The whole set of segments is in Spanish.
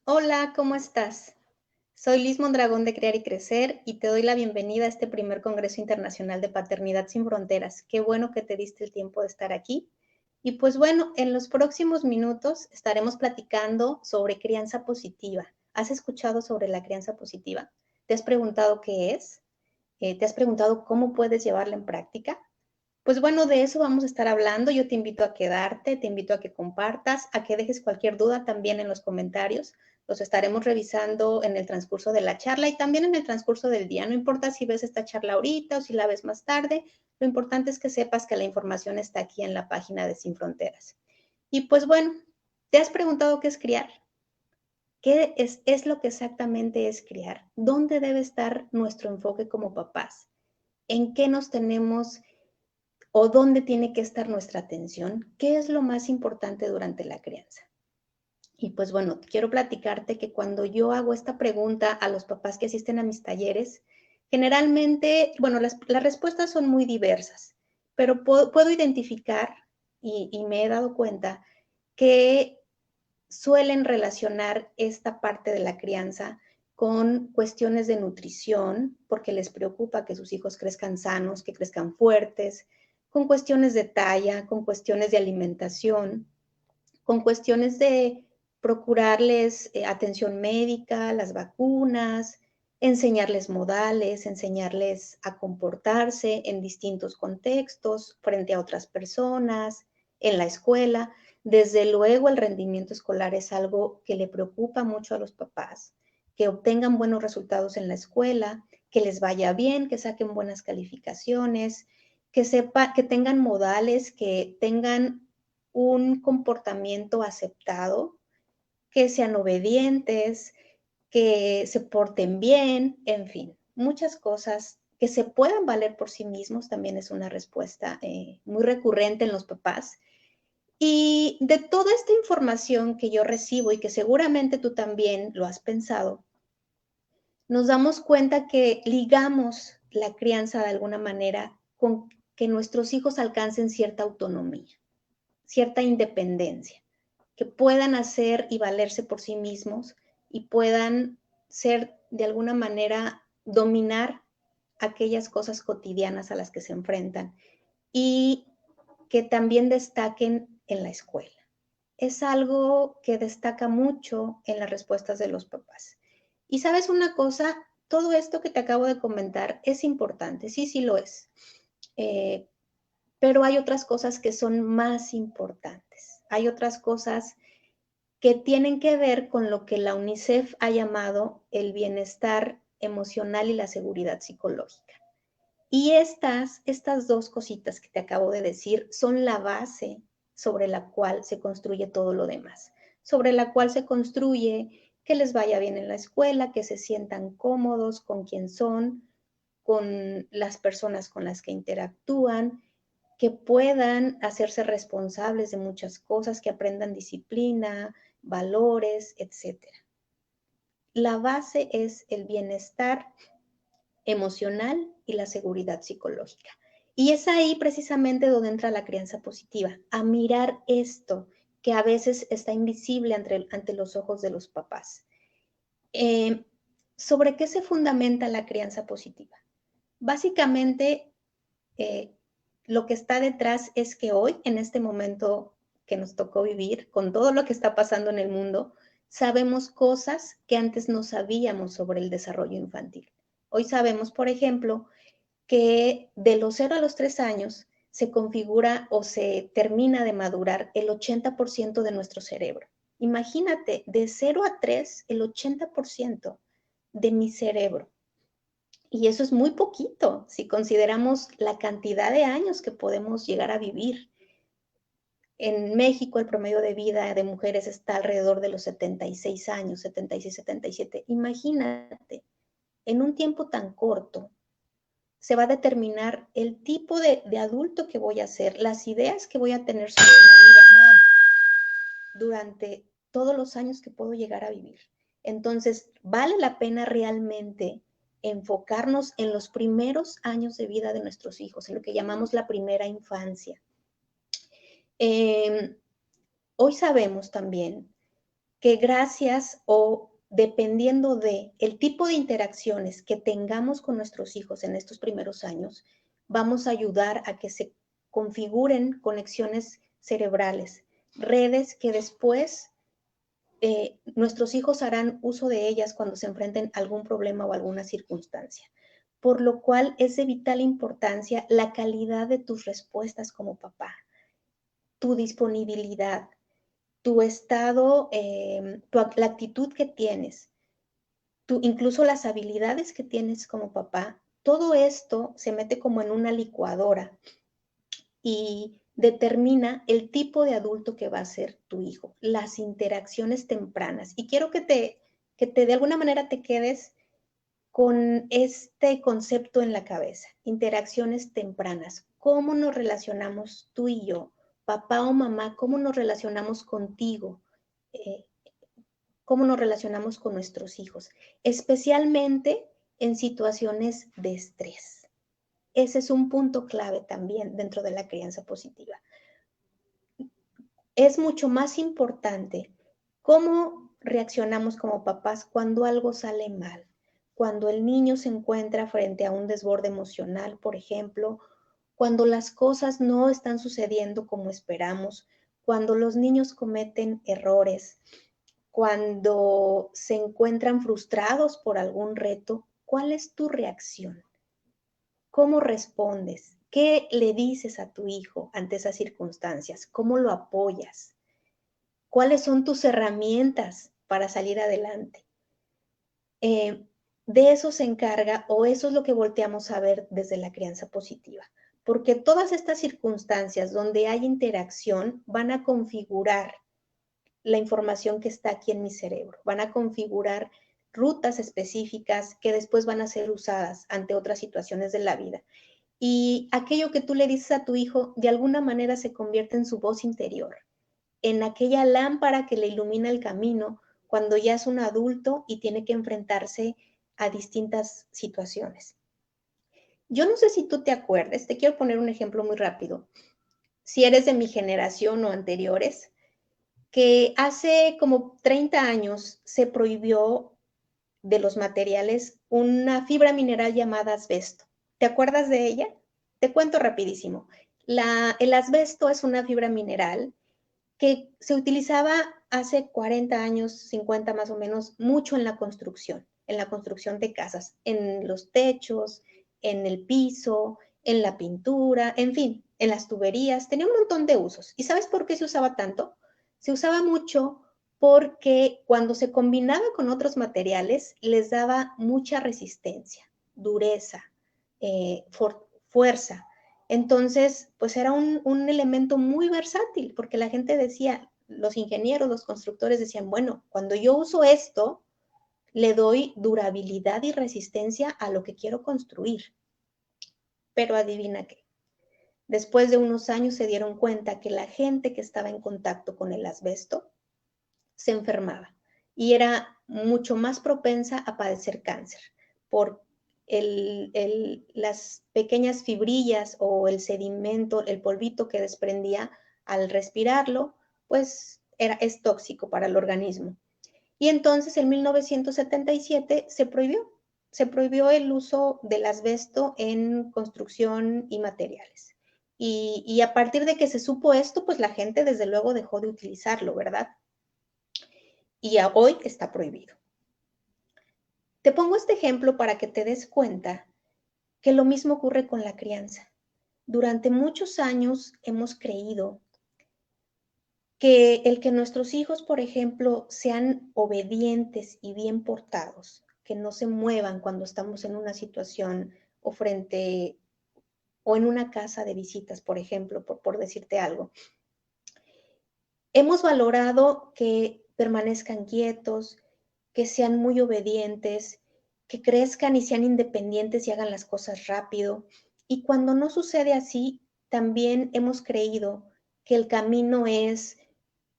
Hola, ¿cómo estás? Soy Liz Mondragón de Crear y Crecer y te doy la bienvenida a este primer Congreso Internacional de Paternidad sin Fronteras. Qué bueno que te diste el tiempo de estar aquí. Y pues bueno, en los próximos minutos estaremos platicando sobre crianza positiva. ¿Has escuchado sobre la crianza positiva? ¿Te has preguntado qué es? ¿Te has preguntado cómo puedes llevarla en práctica? Pues bueno, de eso vamos a estar hablando. Yo te invito a quedarte, te invito a que compartas, a que dejes cualquier duda también en los comentarios. Los estaremos revisando en el transcurso de la charla y también en el transcurso del día. No importa si ves esta charla ahorita o si la ves más tarde, lo importante es que sepas que la información está aquí en la página de Sin Fronteras. Y pues bueno, ¿te has preguntado qué es criar? ¿Qué es lo que exactamente es criar? ¿Dónde debe estar nuestro enfoque como papás? ¿En qué nos tenemos o dónde tiene que estar nuestra atención? ¿Qué es lo más importante durante la crianza? Y pues bueno, quiero platicarte que cuando yo hago esta pregunta a los papás que asisten a mis talleres, generalmente, bueno, las respuestas son muy diversas, pero puedo identificar y me he dado cuenta que suelen relacionar esta parte de la crianza con cuestiones de nutrición, porque les preocupa que sus hijos crezcan sanos, que crezcan fuertes, con cuestiones de talla, con cuestiones de alimentación, con cuestiones de procurarles atención médica, las vacunas, enseñarles modales, enseñarles a comportarse en distintos contextos, frente a otras personas, en la escuela. Desde luego, el rendimiento escolar es algo que le preocupa mucho a los papás, que obtengan buenos resultados en la escuela, que les vaya bien, que saquen buenas calificaciones, que tengan modales, que tengan un comportamiento aceptado, que sean obedientes, que se porten bien, en fin, muchas cosas que se puedan valer por sí mismos también es una respuesta muy recurrente en los papás. Y de toda esta información que yo recibo y que seguramente tú también lo has pensado, nos damos cuenta que ligamos la crianza de alguna manera con que nuestros hijos alcancen cierta autonomía, cierta independencia, que puedan hacer y valerse por sí mismos y puedan ser de alguna manera dominar aquellas cosas cotidianas a las que se enfrentan y que también destaquen en la escuela. Es algo que destaca mucho en las respuestas de los papás. Y sabes una cosa, todo esto que te acabo de comentar es importante, sí, sí lo es. Eh, pero hay otras cosas que son más importantes. Hay otras cosas que tienen que ver con lo que la UNICEF ha llamado el bienestar emocional y la seguridad psicológica. Y estas dos cositas que te acabo de decir son la base sobre la cual se construye todo lo demás, sobre la cual se construye que les vaya bien en la escuela, que se sientan cómodos con quien son, con las personas con las que interactúan, que puedan hacerse responsables de muchas cosas, que aprendan disciplina, valores, etcétera. La base es el bienestar emocional y la seguridad psicológica. Y es ahí precisamente donde entra la crianza positiva, a mirar esto que a veces está invisible ante los ojos de los papás. Eh, ¿Sobre qué se fundamenta la crianza positiva? Básicamente, eh, lo que está detrás es que hoy, en este momento que nos tocó vivir, con todo lo que está pasando en el mundo, sabemos cosas que antes no sabíamos sobre el desarrollo infantil. Hoy sabemos, por ejemplo, que de los 0 a los 3 años se configura o se termina de madurar el 80% de nuestro cerebro. Imagínate, de 0 a 3, el 80% de mi cerebro. Y eso es muy poquito si consideramos la cantidad de años que podemos llegar a vivir. En México el promedio de vida de mujeres está alrededor de los 76 años, 76, 77. Imagínate, en un tiempo tan corto se va a determinar el tipo de adulto que voy a ser, las ideas que voy a tener sobre la vida durante todos los años que puedo llegar a vivir. Entonces, ¿vale la pena realmente enfocarnos en los primeros años de vida de nuestros hijos, en lo que llamamos la primera infancia? Hoy sabemos también que gracias o dependiendo de el tipo de interacciones que tengamos con nuestros hijos en estos primeros años, vamos a ayudar a que se configuren conexiones cerebrales, redes que después nuestros hijos harán uso de ellas cuando se enfrenten a algún problema o alguna circunstancia. Por lo cual es de vital importancia la calidad de tus respuestas como papá, tu disponibilidad, tu estado, la actitud que tienes, incluso las habilidades que tienes como papá. Todo esto se mete como en una licuadora y determina el tipo de adulto que va a ser tu hijo, las interacciones tempranas. Y quiero que de alguna manera te quedes con este concepto en la cabeza, interacciones tempranas. ¿Cómo nos relacionamos tú y yo, papá o mamá? ¿Cómo nos relacionamos contigo? Eh, ¿Cómo nos relacionamos con nuestros hijos? Especialmente en situaciones de estrés. Ese es un punto clave también dentro de la crianza positiva. Es mucho más importante cómo reaccionamos como papás cuando algo sale mal, cuando el niño se encuentra frente a un desborde emocional, por ejemplo, cuando las cosas no están sucediendo como esperamos, cuando los niños cometen errores, cuando se encuentran frustrados por algún reto. ¿Cuál es tu reacción? ¿Cómo respondes? ¿Qué le dices a tu hijo ante esas circunstancias? ¿Cómo lo apoyas? ¿Cuáles son tus herramientas para salir adelante? De eso se encarga, o eso es lo que volteamos a ver desde la crianza positiva, porque todas estas circunstancias donde hay interacción van a configurar la información que está aquí en mi cerebro, van a configurar rutas específicas que después van a ser usadas ante otras situaciones de la vida. Y aquello que tú le dices a tu hijo, de alguna manera se convierte en su voz interior, en aquella lámpara que le ilumina el camino cuando ya es un adulto y tiene que enfrentarse a distintas situaciones. Yo no sé si tú te acuerdes, te quiero poner un ejemplo muy rápido. Si eres de mi generación o anteriores, que hace como 30 años se prohibió de los materiales una fibra mineral llamada asbesto. ¿Te acuerdas de ella? Te cuento rapidísimo. El asbesto es una fibra mineral que se utilizaba hace 40 años, 50 más o menos, mucho en la construcción de casas, en los techos, en el piso, en la pintura, en fin, en las tuberías, tenía un montón de usos. ¿Y sabes por qué se usaba tanto? Se usaba mucho porque cuando se combinaba con otros materiales les daba mucha resistencia, dureza, fuerza. Entonces, pues era un elemento muy versátil, porque la gente decía, los ingenieros, los constructores decían, bueno, cuando yo uso esto, le doy durabilidad y resistencia a lo que quiero construir. Pero adivina qué. Después de unos años se dieron cuenta que la gente que estaba en contacto con el asbesto se enfermaba y era mucho más propensa a padecer cáncer por las pequeñas fibrillas o el sedimento, el polvito que desprendía al respirarlo, pues es tóxico para el organismo. Y entonces en 1977 se prohibió el uso del asbesto en construcción y materiales. Y a partir de que se supo esto, pues la gente desde luego dejó de utilizarlo, ¿verdad? Y hoy está prohibido. Te pongo este ejemplo para que te des cuenta que lo mismo ocurre con la crianza. Durante muchos años hemos creído que el que nuestros hijos, por ejemplo, sean obedientes y bien portados, que no se muevan cuando estamos en una situación o frente o en una casa de visitas, por ejemplo, por decirte algo. Hemos valorado que permanezcan quietos, que sean muy obedientes, que crezcan y sean independientes y hagan las cosas rápido. Y cuando no sucede así, también hemos creído que el camino es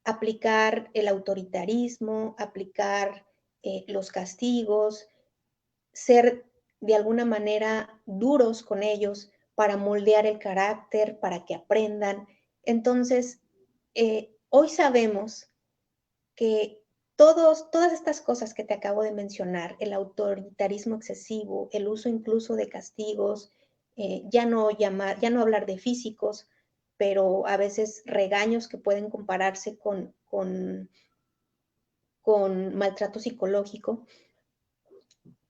aplicar el autoritarismo, aplicar los castigos, ser de alguna manera duros con ellos para moldear el carácter, para que aprendan. Entonces, hoy sabemos que Todas estas cosas que te acabo de mencionar, el autoritarismo excesivo, el uso incluso de castigos, ya no hablar de físicos, pero a veces regaños que pueden compararse con maltrato psicológico.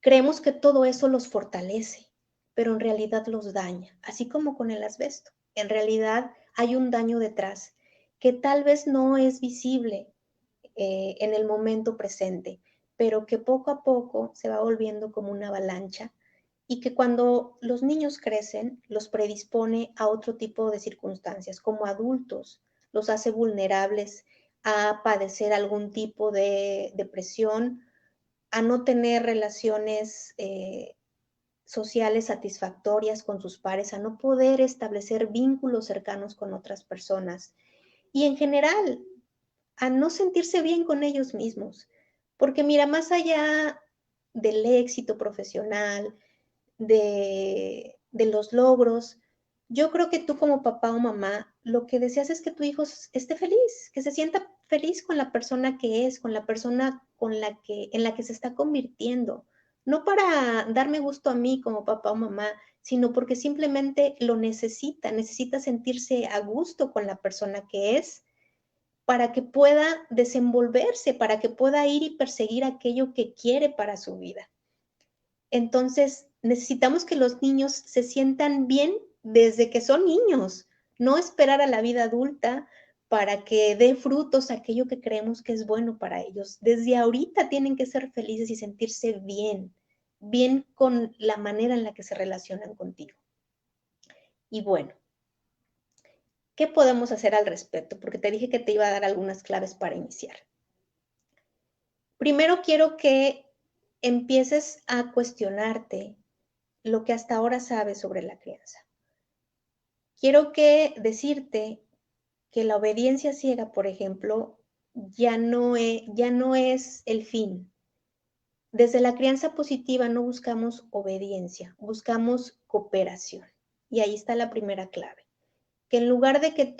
Creemos que todo eso los fortalece, pero en realidad los daña, así como con el asbesto. En realidad hay un daño detrás que tal vez no es visible en el momento presente, pero que poco a poco se va volviendo como una avalancha y que cuando los niños crecen los predispone a otro tipo de circunstancias. Como adultos los hace vulnerables a padecer algún tipo de depresión, a no tener relaciones sociales satisfactorias con sus pares, a no poder establecer vínculos cercanos con otras personas y en general a no sentirse bien con ellos mismos. Porque mira, más allá del éxito profesional, de los logros, yo creo que tú como papá o mamá, lo que deseas es que tu hijo esté feliz, que se sienta feliz con la persona que es, con la persona en la que se está convirtiendo. No para darme gusto a mí como papá o mamá, sino porque simplemente lo necesita sentirse a gusto con la persona que es para que pueda desenvolverse, para que pueda ir y perseguir aquello que quiere para su vida. Entonces, necesitamos que los niños se sientan bien desde que son niños, no esperar a la vida adulta para que dé frutos aquello que creemos que es bueno para ellos. Desde ahorita tienen que ser felices y sentirse bien con la manera en la que se relacionan contigo. Y bueno, ¿qué podemos hacer al respecto? Porque te dije que te iba a dar algunas claves para iniciar. Primero quiero que empieces a cuestionarte lo que hasta ahora sabes sobre la crianza. Quiero decirte que la obediencia ciega, por ejemplo, ya no es el fin. Desde la crianza positiva no buscamos obediencia, buscamos cooperación. Y ahí está la primera clave. Que en lugar de que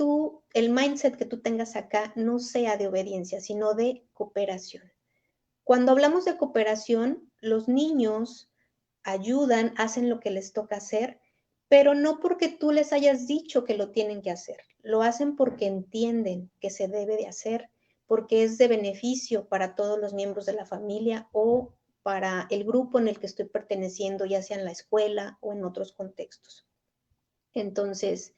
el mindset que tú tengas acá no sea de obediencia, sino de cooperación. Cuando hablamos de cooperación, los niños ayudan, hacen lo que les toca hacer, pero no porque tú les hayas dicho que lo tienen que hacer. Lo hacen porque entienden que se debe de hacer, porque es de beneficio para todos los miembros de la familia o para el grupo en el que estoy perteneciendo, ya sea en la escuela o en otros contextos. Entonces,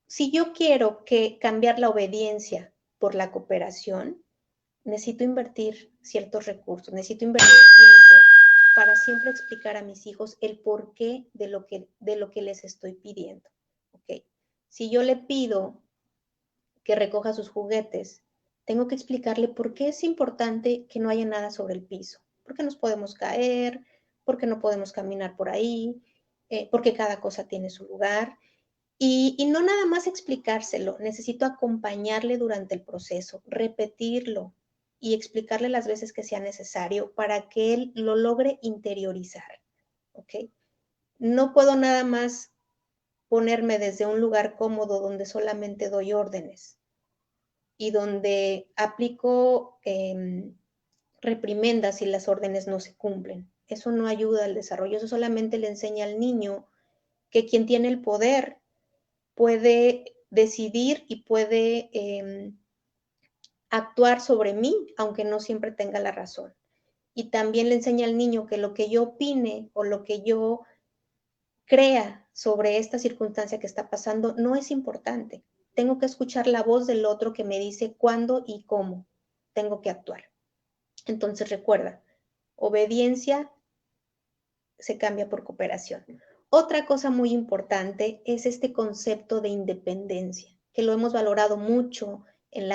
si yo quiero cambiar la obediencia por la cooperación, necesito invertir ciertos recursos, necesito invertir tiempo para siempre explicar a mis hijos el porqué de lo que les estoy pidiendo. ¿Okay? Si yo le pido que recoja sus juguetes, tengo que explicarle por qué es importante que no haya nada sobre el piso, porque nos podemos caer, porque no podemos caminar por ahí, porque cada cosa tiene su lugar. Y no nada más explicárselo, necesito acompañarle durante el proceso, repetirlo y explicarle las veces que sea necesario para que él lo logre interiorizar. ¿Ok? No puedo nada más ponerme desde un lugar cómodo donde solamente doy órdenes y donde aplico reprimendas si las órdenes no se cumplen. Eso no ayuda al desarrollo, eso solamente le enseña al niño que quien tiene el poder puede decidir y puede actuar sobre mí, aunque no siempre tenga la razón. Y también le enseña al niño que lo que yo opine o lo que yo crea sobre esta circunstancia que está pasando no es importante. Tengo que escuchar la voz del otro que me dice cuándo y cómo tengo que actuar. Entonces recuerda, obediencia se cambia por cooperación. Otra cosa muy importante es este concepto de independencia, que lo hemos valorado mucho en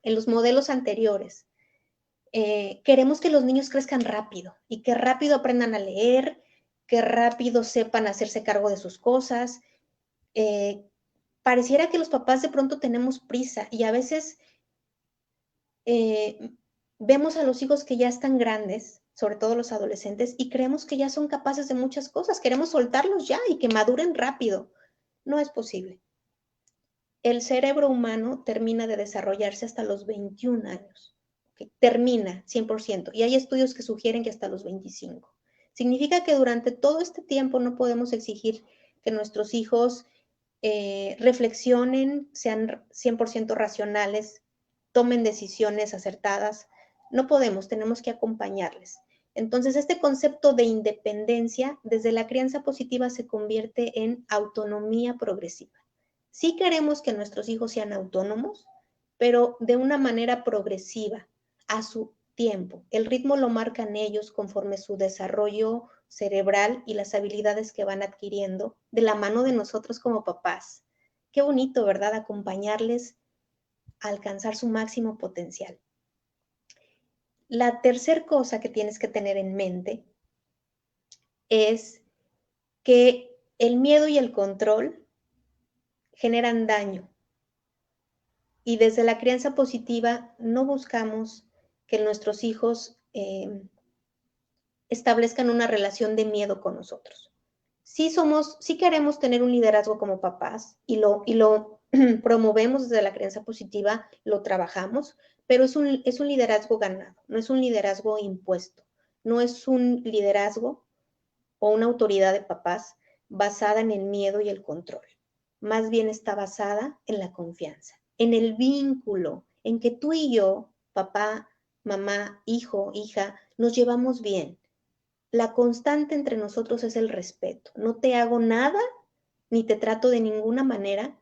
los modelos anteriores. Queremos que los niños crezcan rápido y que rápido aprendan a leer, que rápido sepan hacerse cargo de sus cosas. Pareciera que los papás de pronto tenemos prisa y a veces vemos a los hijos que ya están grandes, sobre todo los adolescentes, y creemos que ya son capaces de muchas cosas. Queremos soltarlos ya y que maduren rápido. No es posible. El cerebro humano termina de desarrollarse hasta los 21 años. que termina 100%. Y hay estudios que sugieren que hasta los 25. Significa que durante todo este tiempo no podemos exigir que nuestros hijos reflexionen, sean 100% racionales, tomen decisiones acertadas. No podemos, tenemos que acompañarles. Entonces, este concepto de independencia desde la crianza positiva se convierte en autonomía progresiva. Sí queremos que nuestros hijos sean autónomos, pero de una manera progresiva, a su tiempo. El ritmo lo marcan ellos conforme su desarrollo cerebral y las habilidades que van adquiriendo de la mano de nosotros como papás. Qué bonito, ¿verdad? Acompañarles a alcanzar su máximo potencial. La tercera cosa que tienes que tener en mente es que el miedo y el control generan daño. Y desde la crianza positiva no buscamos que nuestros hijos establezcan una relación de miedo con nosotros. Sí queremos tener un liderazgo como papás y lo promovemos desde la crianza positiva, lo trabajamos, pero es un liderazgo ganado, no es un liderazgo impuesto, no es un liderazgo o una autoridad de papás basada en el miedo y el control. Más bien está basada en la confianza, en el vínculo, en que tú y yo, papá, mamá, hijo, hija, nos llevamos bien. La constante entre nosotros es el respeto. No te hago nada ni te trato de ninguna manera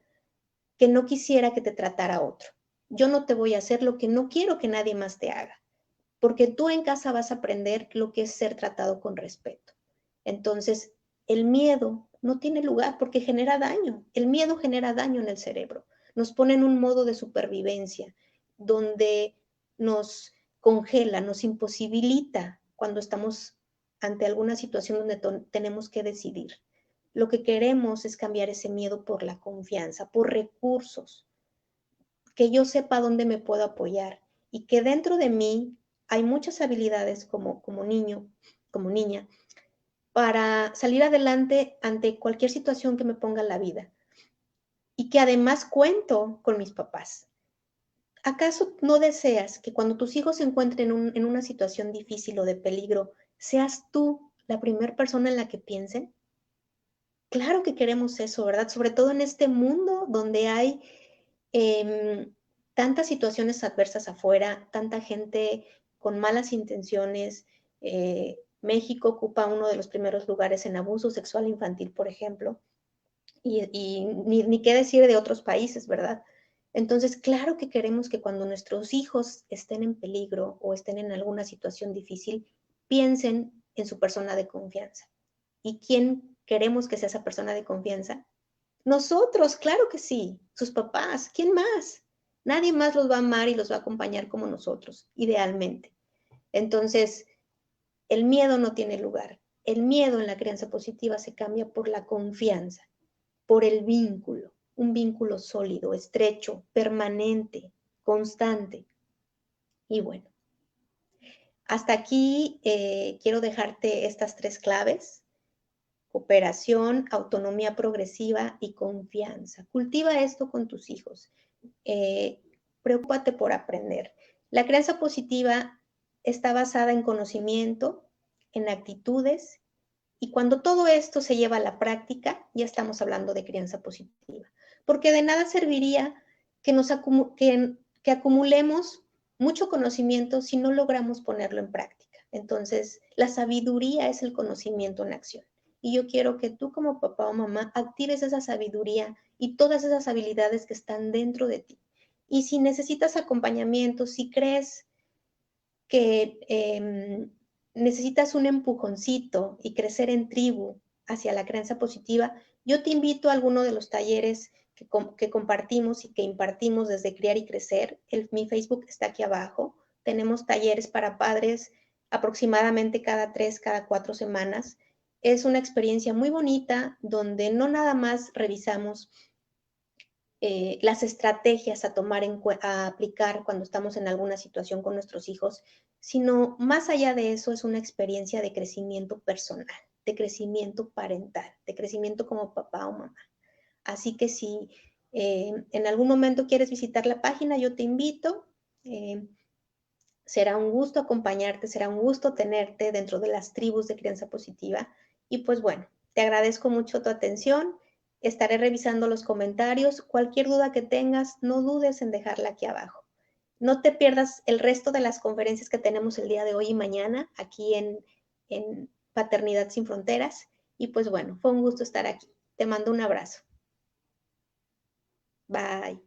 que no quisiera que te tratara otro. Yo no te voy a hacer lo que no quiero que nadie más te haga, porque tú en casa vas a aprender lo que es ser tratado con respeto. Entonces, el miedo no tiene lugar porque genera daño. El miedo genera daño en el cerebro. Nos pone en un modo de supervivencia donde nos congela, nos imposibilita cuando estamos ante alguna situación donde tenemos que decidir. Lo que queremos es cambiar ese miedo por la confianza, por recursos, que yo sepa dónde me puedo apoyar y que dentro de mí hay muchas habilidades como niño, como niña, para salir adelante ante cualquier situación que me ponga en la vida y que además cuento con mis papás. ¿Acaso no deseas que cuando tus hijos se encuentren en una situación difícil o de peligro, seas tú la primera persona en la que piensen? Claro que queremos eso, ¿verdad? Sobre todo en este mundo donde hay tantas situaciones adversas afuera, tanta gente con malas intenciones. México ocupa uno de los primeros lugares en abuso sexual infantil, por ejemplo, y ni qué decir de otros países, ¿verdad? Entonces, claro que queremos que cuando nuestros hijos estén en peligro o estén en alguna situación difícil, piensen en su persona de confianza. ¿Y quién queremos que sea esa persona de confianza? Nosotros, claro que sí, sus papás, ¿quién más? Nadie más los va a amar y los va a acompañar como nosotros, idealmente. Entonces, el miedo no tiene lugar. El miedo en la crianza positiva se cambia por la confianza, por el vínculo, un vínculo sólido, estrecho, permanente, constante. Y bueno, hasta aquí quiero dejarte estas 3 claves: cooperación, autonomía progresiva y confianza. Cultiva esto con tus hijos. Preocúpate por aprender. La crianza positiva está basada en conocimiento, en actitudes, y cuando todo esto se lleva a la práctica, ya estamos hablando de crianza positiva. Porque de nada serviría que acumulemos mucho conocimiento si no logramos ponerlo en práctica. Entonces, la sabiduría es el conocimiento en acción. Y yo quiero que tú como papá o mamá actives esa sabiduría y todas esas habilidades que están dentro de ti. Y si necesitas acompañamiento, si crees que necesitas un empujoncito y crecer en tribu hacia la crianza positiva, yo te invito a alguno de los talleres que compartimos y que impartimos desde Criar y Crecer. Mi Facebook está aquí abajo. Tenemos talleres para padres aproximadamente cada 3, cada 4 semanas. Es una experiencia muy bonita donde no nada más revisamos las estrategias a a aplicar cuando estamos en alguna situación con nuestros hijos, sino más allá de eso es una experiencia de crecimiento personal, de crecimiento parental, de crecimiento como papá o mamá. Así que si en algún momento quieres visitar la página, yo te invito. Será un gusto acompañarte, será un gusto tenerte dentro de las tribus de crianza positiva. Y pues bueno, te agradezco mucho tu atención. Estaré revisando los comentarios. Cualquier duda que tengas, no dudes en dejarla aquí abajo. No te pierdas el resto de las conferencias que tenemos el día de hoy y mañana aquí en Paternidad Sin Fronteras. Y pues bueno, fue un gusto estar aquí. Te mando un abrazo. Bye.